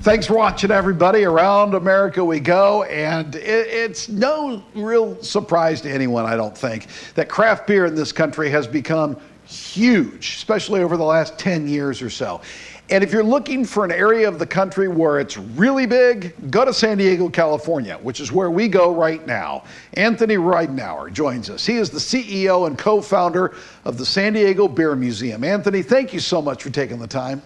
Thanks for watching, everybody. Around America we go, and it's no real surprise to anyone, I don't think, that craft beer in this country has become huge, especially over the last 10 years or so. And if you're looking for an area of the country where it's really big, go to San Diego, California, which is where we go right now. Anthony Reidenauer joins us. He is the CEO and co-founder of the San Diego Beer Museum. Anthony, thank you so much for taking the time.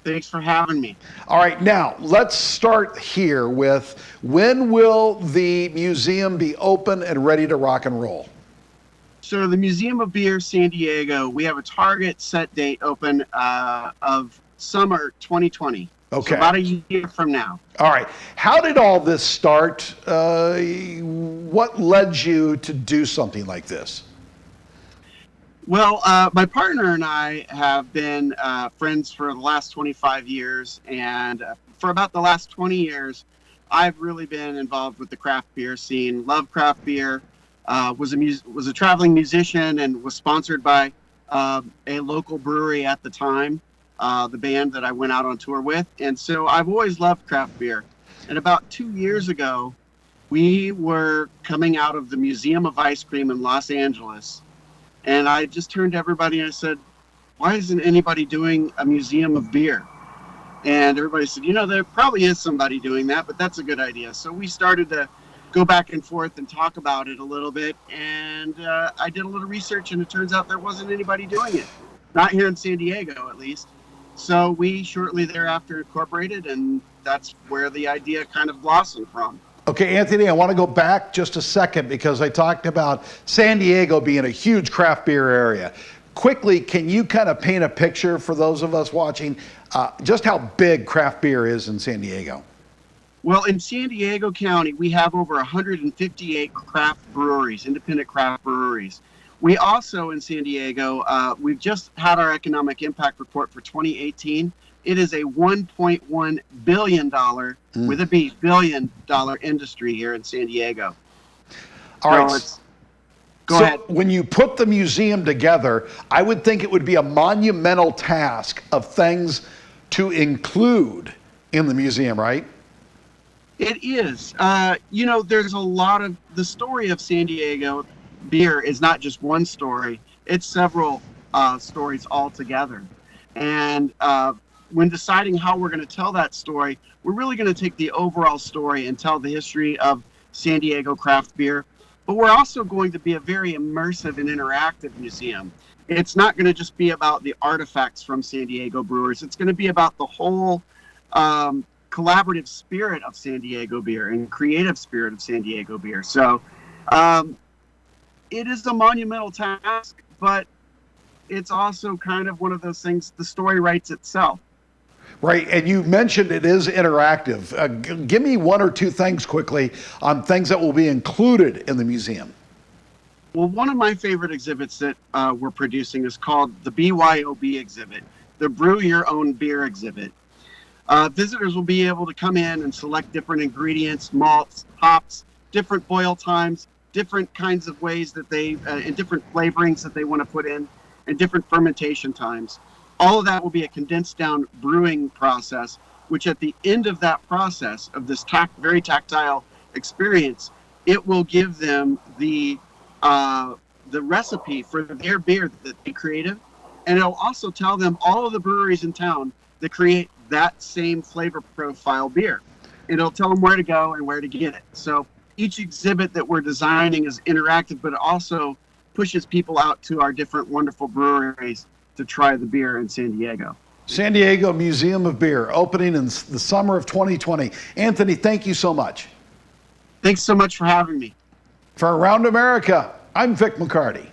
Thanks for having me. All right, now let's start here with, when will the museum be open and ready to rock and roll? So the Museum of Beer San Diego, we have a target set date open of summer 2020. Okay. So about a year from now. All right. How did all this start? What led you to do something like this? Well, my partner and I have been friends for the last 25 years, and for about the last 20 years, I've really been involved with the craft beer scene. Love craft beer. Was a traveling musician and was sponsored by a local brewery at the time, the band that I went out on tour with, and so I've always loved craft beer. And about 2 years ago, we were coming out of the Museum of Ice Cream in Los Angeles. And I just turned to everybody and I said, why isn't anybody doing a museum of beer? And everybody said, you know, there probably is somebody doing that, but that's a good idea. So we started to go back and forth and talk about it a little bit. And I did a little research, and it turns out there wasn't anybody doing it. Not here in San Diego, at least. So we shortly thereafter incorporated, and that's where the idea kind of blossomed from. Okay, Anthony, I want to go back just a second because I talked about San Diego being a huge craft beer area. Quickly, can you kind of paint a picture for those of us watching just how big craft beer is in San Diego? Well, in San Diego County, we have over 158 craft breweries, independent craft breweries. We also, in San Diego, we've just had our economic impact report for 2018. It is a $1.1 billion, with a B, $billion industry here in San Diego. All right. Go ahead. When you put the museum together, I would think it would be a monumental task of things to include in the museum, right? It is. You know, there's a lot of, the story of San Diego beer is not just one story, it's several stories all together. And when deciding how we're going to tell that story, we're really going to take the overall story and tell the history of San Diego craft beer. But we're also going to be a very immersive and interactive museum. It's not going to just be about the artifacts from San Diego brewers. It's going to be about the whole collaborative spirit of San Diego beer and creative spirit of San Diego beer. So it is a monumental task, but it's also kind of one of those things, the story writes itself. Right, and you mentioned it is interactive. Give me one or two things quickly on things that will be included in the museum. Well, one of my favorite exhibits that we're producing is called the BYOB exhibit, the Brew Your Own Beer exhibit. Visitors will be able to come in and select different ingredients, malts, hops, different boil times, different kinds of ways that they, and different flavorings that they want to put in, and different fermentation times. All of that will be a condensed down brewing process, which at the end of that process, of this very tactile experience, it will give them the recipe for their beer that they created. And it'll also tell them all of the breweries in town that create that same flavor profile beer. And it'll tell them where to go and where to get it. So each exhibit that we're designing is interactive, but it also pushes people out to our different wonderful breweries to try the beer in San Diego. San Diego Museum of Beer, opening in the summer of 2020. Anthony, thank you so much. Thanks so much for having me. For Around America, I'm Vic McCarty.